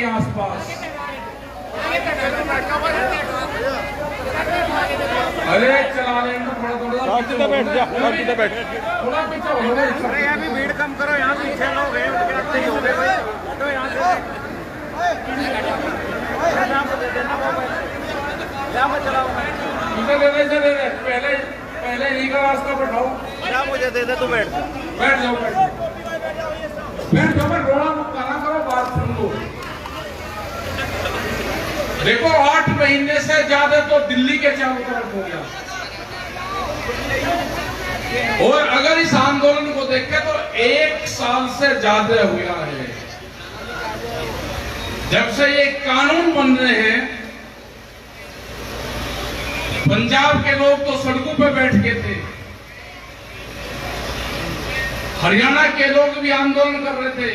के आसपास। अरे चला लेंगे थोड़ा थोड़ा, बैठ जा, बैठ थोड़ा पीछे हो गए। अरे यार भी भीड़ कम करो, यहाँ पीछे लोग हैं, उनके रास्ते ही हो गए भाई। तो यहाँ से मुझे दे दे, पहले इन्हीं का रास्ता बैठाओ। क्या मुझे दे दे, तू बैठ जा। बैठ जाओ रोड़ा मत करो, बात सुन लो। देखो 8 महीने से ज्यादा तो दिल्ली के चारों तरफ हो गया, और अगर इस आंदोलन को देखें तो 1 साल से ज्यादा हुआ है जब से ये कानून बन रहे हैं। पंजाब के लोग तो सड़कों पे बैठ के थे, हरियाणा के लोग भी आंदोलन कर रहे थे,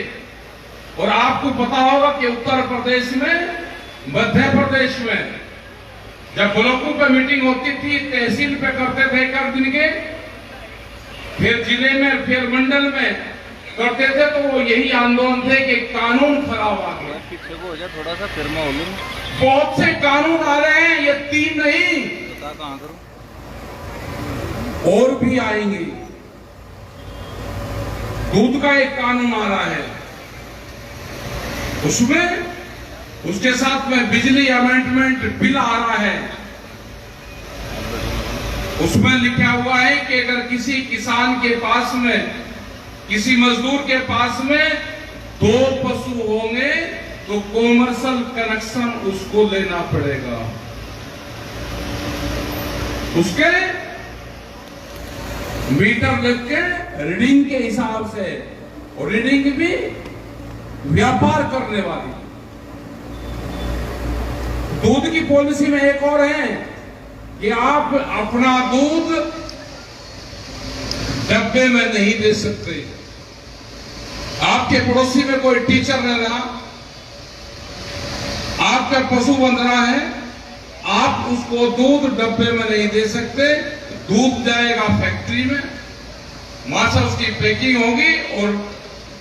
और आपको पता होगा कि उत्तर प्रदेश में, मध्य प्रदेश में जब ब्लॉकों पे मीटिंग होती थी, तहसील पे करते थे 1 दिन के, फिर जिले में, फिर मंडल में करते थे, तो वो यही आंदोलन थे कि कानून खराब आ गया। पीछे को हो जा थोड़ा सा, फिर मैं बोलूं। बहुत से कानून आ रहे हैं, ये 3 नहीं, बता कहां करूं, और भी आएंगे। दूध का एक कानून आ रहा है, उसमें उसके साथ में बिजली अमेंडमेंट बिल आ रहा है। उसमें लिखा हुआ है कि अगर किसी किसान के पास में, किसी मजदूर के पास में 2 पशु होंगे तो कॉमर्शियल कनेक्शन उसको लेना पड़ेगा। उसके मीटर लग के रीडिंग के हिसाब से, और रीडिंग भी व्यापार करने वाली। दूध की पॉलिसी में एक और है कि आप अपना दूध डब्बे में नहीं दे सकते। आपके पड़ोसी में कोई टीचर रह रहा, आपका पशु बंध रहा है, आप उसको दूध डब्बे में नहीं दे सकते। दूध जाएगा फैक्ट्री में, वहां से उसकी पैकिंग होगी, और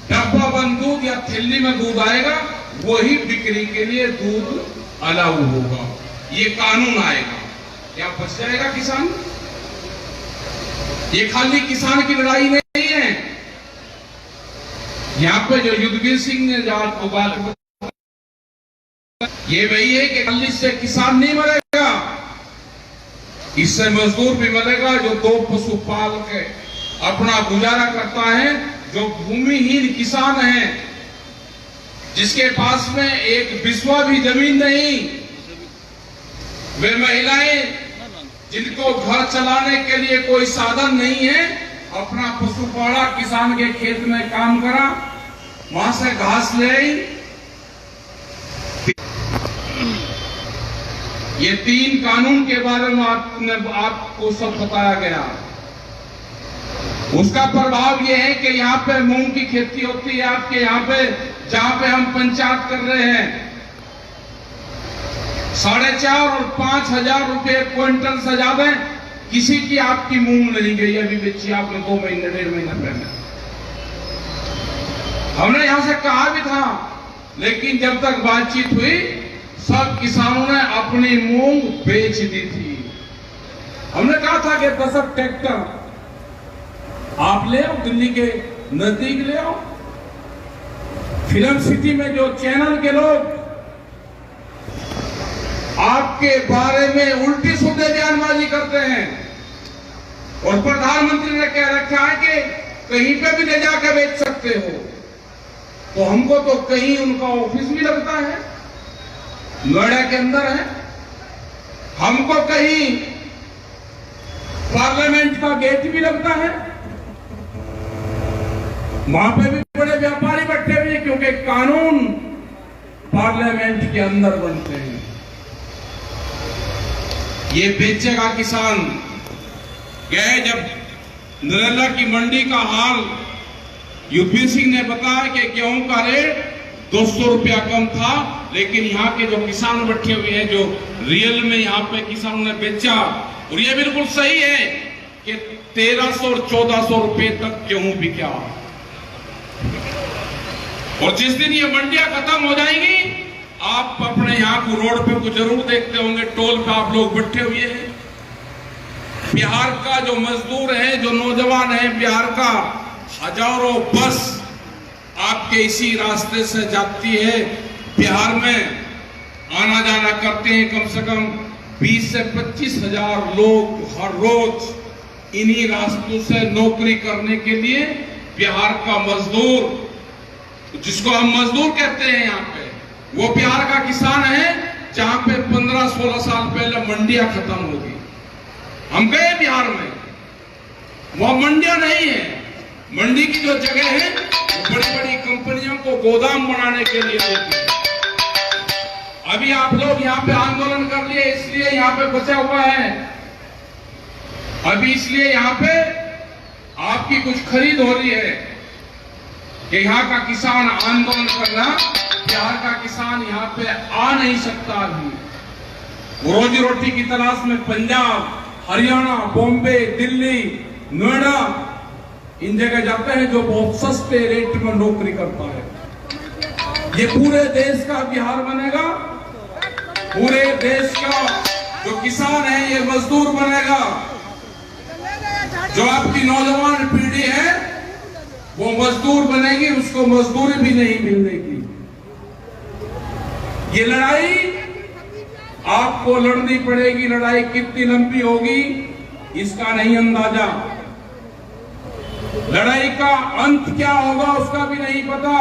डब्बा बंद दूध या थैली में दूध आएगा, वही बिक्री के लिए दूध अलाउ होगा। ये कानून आएगा, क्या बच जाएगा किसान? ये खाली किसान की लड़ाई नहीं है। यहाँ पे जो युद्धवीर सिंह ने जवाब, ये वही है कि खाली से किसान नहीं मरेगा, इससे मजदूर भी मरेगा जो 2 पशु पाल के अपना गुजारा करता है, जो भूमिहीन किसान है, जिसके पास में एक बिस्वा भी जमीन नहीं, वे महिलाएं जिनको घर चलाने के लिए कोई साधन नहीं है, अपना पशु पाला, किसान के खेत में काम करा, वहां से घास ले आई। ये 3 कानून के बारे में आपको सब बताया गया। उसका प्रभाव यह है कि यहाँ पे मूंग की खेती होती है, आपके यहाँ पे, जहां पे हम पंचायत कर रहे हैं, 4,500 और 5,000 रुपए क्विंटल से ज्यादा किसी की आपकी मूंग नहीं गई। अभी बेची आपने 2 महीने 1.5 महीना पहले। हमने यहां से कहा भी था, लेकिन जब तक बातचीत हुई, सब किसानों ने अपनी मूंग बेच दी थी। हमने कहा था कि 10 ट्रैक्टर आप ले आओ, दिल्ली के नजदीक ले आओ। फिल्म सिटी में जो चैनल के लोग आपके बारे में उल्टी सीधे बयानबाजी करते हैं, और प्रधानमंत्री ने कह रखा है कि कहीं पे भी ले जाकर बेच सकते हो, तो हमको तो कहीं उनका ऑफिस भी लगता है, नोएडा के अंदर है, हमको कहीं पार्लियामेंट का गेट भी लगता है, वहां पे भी बड़े व्यापारी बैठे हुए हैं, क्योंकि कानून पार्लियामेंट के अंदर बनते हैं। ये बेचेगा किसान। गए जब नरेला की मंडी का हाल, युद्धवीर सिंह ने बताया कि गेहूं का रेट 200 रुपया कम था, लेकिन यहाँ के जो किसान बैठे हुए हैं, जो रियल में यहाँ पे किसानों ने बेचा, और ये बिल्कुल सही है कि 1300 और 1400 रुपए तक गेहूं बिका। और जिस दिन ये मंडियां खत्म हो जाएंगी, आप अपने यहाँ को रोड पे को जरूर देखते होंगे, टोल पे आप लोग बैठे हुए हैं। बिहार का जो मजदूर है, जो नौजवान है, बिहार का हजारों बस आपके इसी रास्ते से जाती है। बिहार में आना जाना करते हैं कम से कम 20 से 25 हजार लोग हर रोज इन्हीं रास्तों से नौकरी करने के लिए। बिहार का मजदूर, जिसको हम मजदूर कहते हैं यहाँ पे, वो बिहार का किसान है जहां पे 15-16 साल पहले मंडियां खत्म हो गई। हम गए बिहार में, वह मंडियां नहीं है। मंडी की जो जगह है बड़ी बड़ी कंपनियों को गोदाम बनाने के लिए देती है। अभी आप लोग यहाँ पे आंदोलन कर लिए, इसलिए यहाँ पे बचा हुआ है। अभी इसलिए यहाँ पे आपकी कुछ खरीद हो रही है कि यहाँ का किसान आंदोलन करना, बिहार का किसान यहाँ पे आ नहीं सकता। अभी रोजी रोटी की तलाश में पंजाब, हरियाणा, बॉम्बे, दिल्ली, नोएडा, इन जगह जाते हैं जो बहुत सस्ते रेट में नौकरी करता है। ये पूरे देश का बिहार बनेगा, पूरे देश का जो किसान है ये मजदूर बनेगा। जो आपकी नौजवान पीढ़ी है वो मजदूर बनेगी, उसको मजदूरी भी नहीं मिलेगी। ये लड़ाई आपको लड़नी पड़ेगी। लड़ाई कितनी लंबी होगी इसका नहीं अंदाजा, लड़ाई का अंत क्या होगा उसका भी नहीं पता।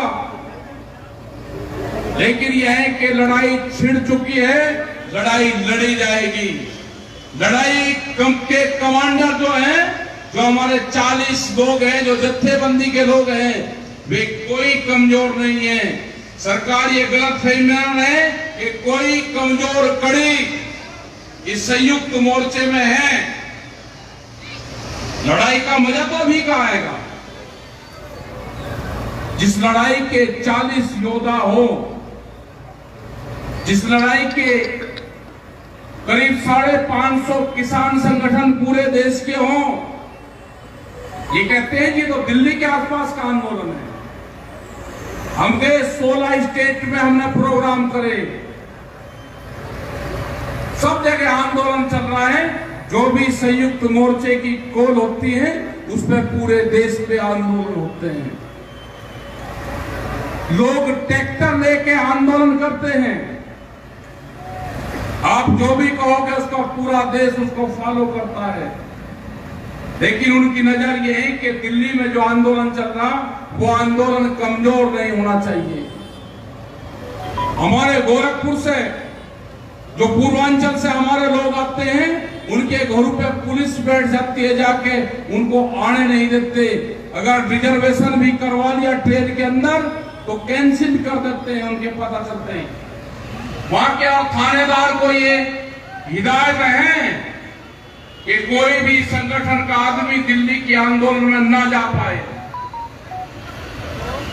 लेकिन यह है कि लड़ाई छिड़ चुकी है, लड़ाई लड़ी जाएगी। लड़ाई के कमांडर जो हैं, जो हमारे 40 लोग हैं, जो जत्थेबंदी के लोग हैं, वे कोई कमजोर नहीं है। सरकार ये गलत फहमी है कि कोई कमजोर कड़ी इस संयुक्त मोर्चे में है। लड़ाई का मजा तो अभी का आएगा जिस लड़ाई के 40 योद्धा हो, जिस लड़ाई के करीब 550 किसान संगठन पूरे देश के हों। ये कहते हैं कि तो दिल्ली के आसपास का आंदोलन है। हम गए 16 स्टेट में, हमने प्रोग्राम करे, सब जगह आंदोलन चल रहा है। जो भी संयुक्त मोर्चे की कॉल होती है उस पर पूरे देश पे आंदोलन होते हैं। लोग ट्रैक्टर लेके आंदोलन करते हैं। आप जो भी कहोगे उसका पूरा देश उसको फॉलो करता है। लेकिन उनकी नजर यह है कि दिल्ली में जो आंदोलन चल रहा वो आंदोलन कमजोर नहीं होना चाहिए। हमारे गोरखपुर से, जो पूर्वांचल से हमारे लोग आते हैं, उनके घरों पे पुलिस बैठ जाती है, जाके उनको आने नहीं देते। अगर रिजर्वेशन भी करवा लिया ट्रेन के अंदर तो कैंसिल कर देते हैं, उनके पता चलते हैं। वहां के थानेदार को ये हिदायत है कि कोई भी संगठन का आदमी दिल्ली के आंदोलन में ना जा पाए।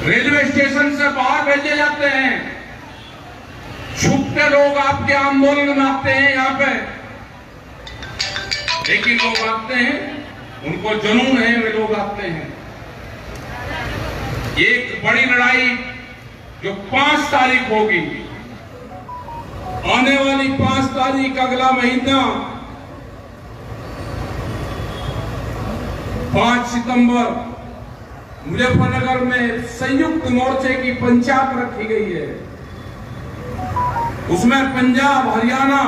रेलवे स्टेशन से बाहर भेजे जाते हैं। छुप के लोग आपके आंदोलन में आते हैं यहाँ पे, लेकिन लोग आते हैं, उनको जुनून है, वे लोग आते हैं। एक बड़ी लड़ाई जो 5 तारीख होगी, आने वाली 5 तारीख अगला महीना, 5 सितंबर मुजफ्फरनगर में संयुक्त मोर्चे की पंचायत रखी गई है। उसमें पंजाब, हरियाणा,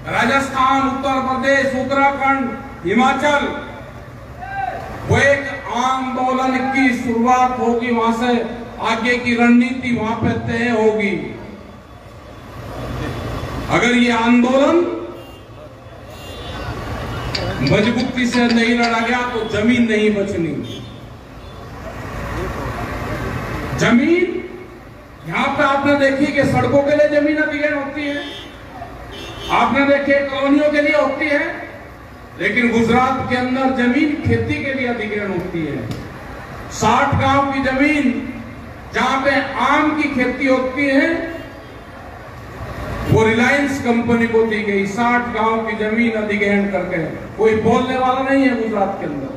राजस्थान, उत्तर प्रदेश, उत्तराखंड, हिमाचल, वो एक आंदोलन की शुरुआत होगी। वहां से आगे की रणनीति वहां पे तय होगी। अगर ये आंदोलन मजबूती से नहीं लड़ा गया तो जमीन नहीं बचनी। जमीन यहां पे आपने देखी कि सड़कों के लिए जमीन अधिग्रहण होती है, आपने देखे कॉलोनियों के लिए होती है, लेकिन गुजरात के अंदर जमीन खेती के लिए अधिग्रहण होती है। 60 गांव की जमीन जहां पे आम की खेती होती है वो रिलायंस कंपनी को दी गई। 60 गांव की जमीन अधिग्रहण करके कोई बोलने वाला नहीं है गुजरात के अंदर।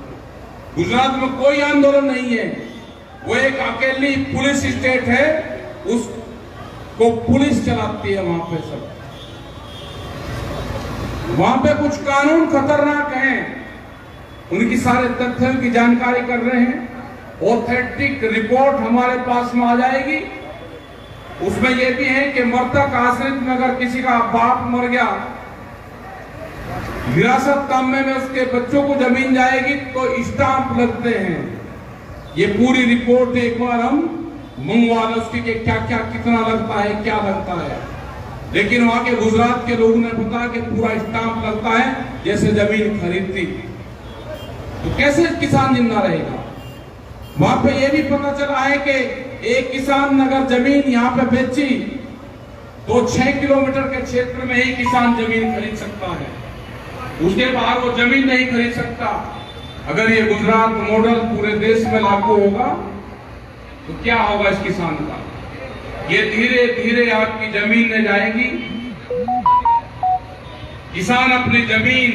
गुजरात में कोई आंदोलन नहीं है, वो एक अकेली पुलिस स्टेट है। को पुलिस चलाती है वहां पे सब। वहां पे कुछ कानून खतरनाक हैं, उनकी सारे तथ्यों की जानकारी कर रहे हैं। ऑथेंटिक रिपोर्ट हमारे पास में आ जाएगी। उसमें यह भी है कि मृतक आश्रित में अगर किसी का बाप मर गया, विरासत तामे में उसके बच्चों को जमीन जाएगी तो स्टाम्प लगते हैं। ये पूरी रिपोर्ट एक बार हम मंगवा लें उसकी कि क्या क्या कितना लगता है, क्या लगता है। लेकिन वहां के गुजरात के लोगों ने बताया कि पूरा स्टाम्प लगता है जैसे जमीन खरीदती। तो कैसे किसान जिंदा रहेगा? वहां पे ये भी पता चला है कि एक किसान अगर जमीन यहाँ पे बेची तो 6 किलोमीटर के क्षेत्र में ही किसान जमीन खरीद सकता है, उसके बाहर वो जमीन नहीं खरीद सकता। अगर ये गुजरात मॉडल पूरे देश में लागू होगा तो क्या होगा इस किसान का? ये धीरे धीरे आपकी जमीन में जाएगी। किसान अपनी जमीन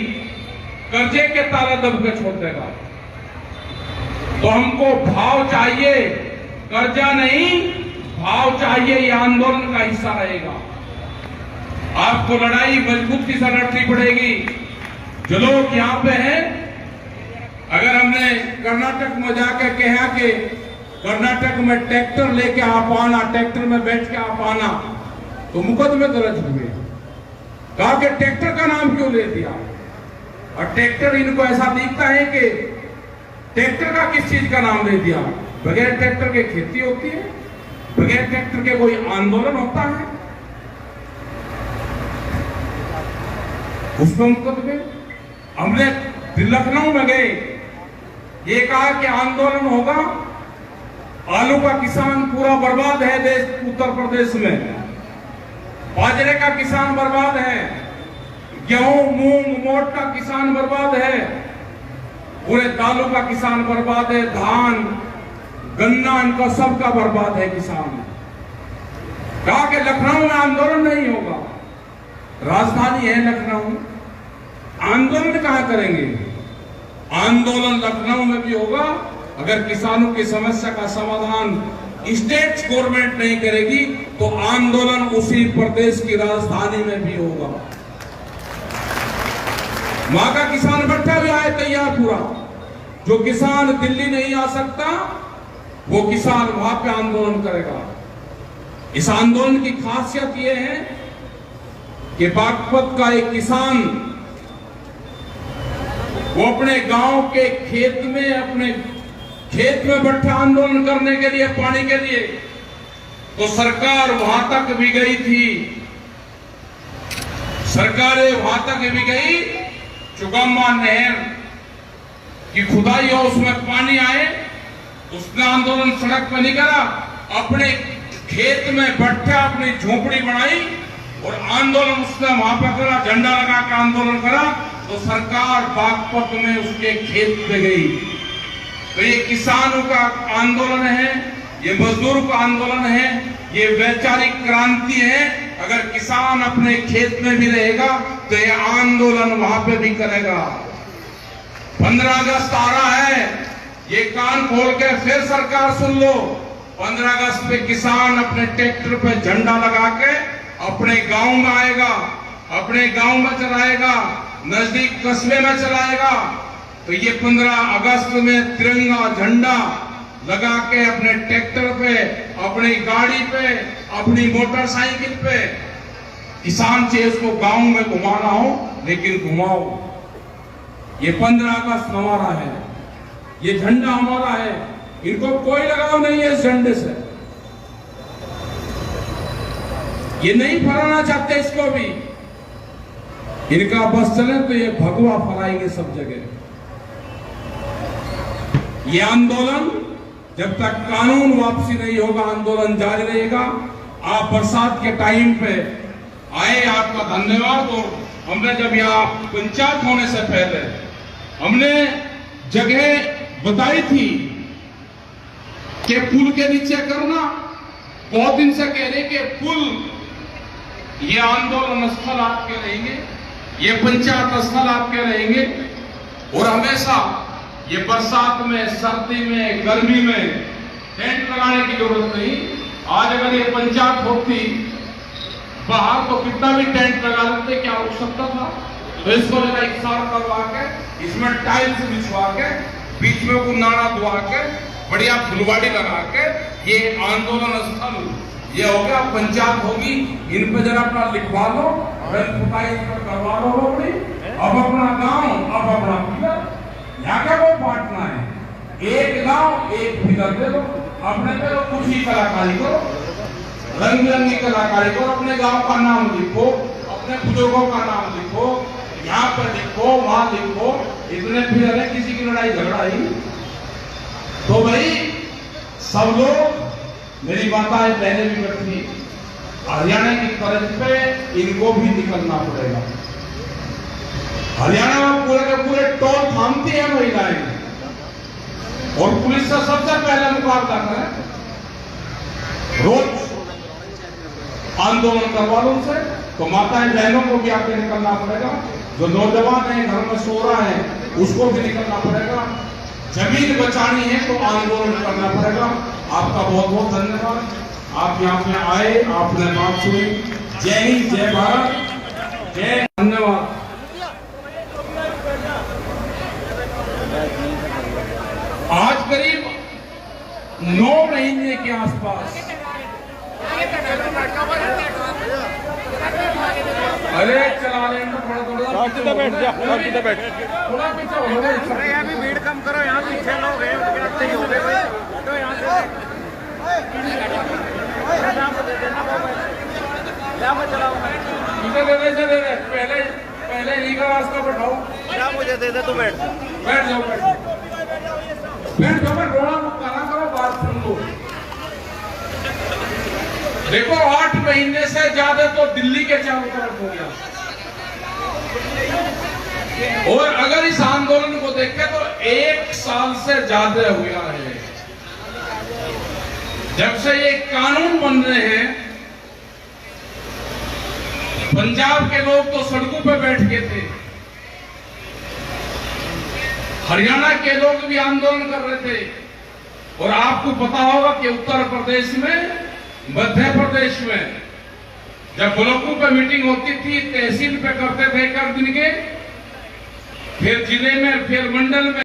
कर्जे के ताले दब के छोड़ देगा। तो हमको भाव चाहिए, कर्जा नहीं, भाव चाहिए। ये आंदोलन का हिस्सा रहेगा। आपको लड़ाई मजबूती से लड़नी पड़ेगी। जो लोग यहाँ पे हैं, अगर हमने कर्नाटक में जाकर कहा कि कर्नाटक में ट्रैक्टर लेके आप आना, ट्रैक्टर में बैठ के आप आना, तो मुकदमे दर्ज हुए। कहा कि ट्रैक्टर का नाम क्यों ले दिया? और ट्रैक्टर इनको ऐसा दिखता है कि ट्रैक्टर का किस चीज का नाम ले दिया? बगैर ट्रैक्टर के खेती होती है? बगैर ट्रैक्टर के कोई आंदोलन होता है? उसमें मुकदमे। हमने लखनऊ में गए, ये कहा कि आंदोलन होगा, आलू का किसान पूरा बर्बाद है देश उत्तर प्रदेश में, बाजरे का किसान बर्बाद है, गेहूं मूंग मोट का किसान बर्बाद है, पूरे दालों का किसान बर्बाद है, धान गन्ना इनका सबका बर्बाद है किसान। कहा कि लखनऊ में आंदोलन नहीं होगा, राजधानी है लखनऊ, आंदोलन कहां करेंगे? आंदोलन लखनऊ में भी होगा अगर किसानों की समस्या का समाधान स्टेट गवर्नमेंट नहीं करेगी तो आंदोलन उसी प्रदेश की राजधानी में भी होगा। वहां का किसान बैठा भी आए तैयार पूरा। जो किसान दिल्ली नहीं आ सकता वो किसान वहां पे आंदोलन करेगा। इस आंदोलन की खासियत यह है कि बागपत का एक किसान वो अपने गांव के खेत में बैठा आंदोलन करने के लिए, पानी के लिए, तो सरकार वहां तक भी गई थी। सरकारें वहां तक भी गई, चुगम्मा नहर की खुदाई हो, उसमें पानी आए, उसने आंदोलन सड़क पर नहीं करा, अपने खेत में बैठा अपनी झोपड़ी बनाई और आंदोलन उसने वहां पर करा, झंडा लगा कर आंदोलन करा। तो सरकार बागपत में उसके खेत पे गई। तो ये किसानों का आंदोलन है, ये मजदूर का आंदोलन है, ये वैचारिक क्रांति है। अगर किसान अपने खेत में भी रहेगा तो ये आंदोलन वहां पे भी करेगा। 15 अगस्त आ रहा है, ये कान खोल के फिर सरकार सुन लो। 15 अगस्त पे किसान अपने ट्रैक्टर पे झंडा लगा के अपने गांव में आएगा, अपने गांव में चलाएगा, नजदीक कस्बे में चलाएगा। तो ये 15 अगस्त में तिरंगा झंडा लगा के अपने ट्रैक्टर पे, अपनी गाड़ी पे, अपनी मोटरसाइकिल पे, किसान से इसको गांव में घुमाना हो लेकिन घुमाओ। ये 15 अगस्त हमारा है, ये झंडा हमारा है, इनको कोई लगाव नहीं है इस झंडे से। ये नहीं फहराना चाहते इसको भी, इनका बस चले तो ये भगवा फहराएंगे सब जगह। ये आंदोलन जब तक कानून वापसी नहीं होगा, आंदोलन जारी रहेगा। आप बरसात के टाइम पे आए, आपका धन्यवाद। और हमने जब यहाँ पंचायत होने से पहले हमने जगह बताई थी कि पुल के नीचे करना, बहुत दिन से कह रहे कि पुल, ये आंदोलन स्थल आपके रहेंगे, ये पंचायत स्थल आपके रहेंगे। और हमेशा ये बरसात में, सर्दी में, गर्मी में टेंट लगाने की जरूरत नहीं। आज अगर ये पंचायत होती बाहर तो कितना भी टेंट लगा लेते, क्या हो सकता था। तो इसको जरा इकसार करवा के, इसमें टाइल्स बिछवा के, बीच में को नाड़ा दुआ के, बढ़िया फुलवाड़ी लगा के, ये आंदोलन स्थल ये हो गया, पंचायत होगी, इन पे जरा अपना लिखवा लो, पुताई इस पर करवा लो अपनी। अब अपना गांव, अब अपना पिलर, यहाँ क्या वो बांटना है, एक गांव एक पिलर दे दो, अपने पे तो कुछ ही कलाकारी करो, रंग बिरंगी कलाकारी करो, अपने गांव का नाम लिखो, अपने बुजुर्गों का नाम लिखो, यहाँ पर लिखो, वहां लिखो, इतने पिलर है, किसी की लड़ाई झगड़ा ही। तो भाई सब लोग, मेरी माताएं बहनें भी बैठी, हरियाणा की तरफ पे इनको भी निकलना पड़ेगा। हरियाणा में पूरे के पूरे टोल थामती है महिलाएं, और पुलिस से सबसे पहले मुकाबला करें, रोज आंदोलन करवा लो उनसे। तो माताएं बहनों को भी आगे निकलना पड़ेगा, जो नौजवान है घर में सो रहा है उसको भी निकलना पड़ेगा, जमीन बचानी है तो आंदोलन करना पड़ेगा। आपका बहुत बहुत धन्यवाद, आप यहाँ पे आए, आपने बात सुनी। जय हिंद, जय भारत, जय, धन्यवाद। आज करीब 9 महीने के आसपास, अरे चला लेंगे थोड़ा थोड़ा, बैठ जा, बैठ थोड़ा पीछे हो गए। अरे यार भी भीड़ कम करो, यहाँ पीछे लोग हैं उनके रास्ते ही हो गए भाई। तो यहाँ से पहले पहले इन्हीं का रास्ता बैठाओ, क्या मुझे दे दे, तू बैठ जा। बैठ जाओ, बैठ जाओ, बैठ जाओ, मैं रोना मत करा करो, बात सुन लो। देखो 8 महीने से ज्यादा तो दिल्ली के चारों तरफ हो गया, और अगर इस आंदोलन को देखें तो 1 साल से ज्यादा हुआ है। जब से ये कानून बन रहे हैं, पंजाब के लोग तो सड़कों पे बैठ के थे, हरियाणा के लोग भी आंदोलन कर रहे थे, और आपको पता होगा कि उत्तर प्रदेश में, मध्य प्रदेश में जब ब्लॉकों पे मीटिंग होती थी, तहसील पे करते थे 1 दिन के, फिर जिले में, फिर मंडल में,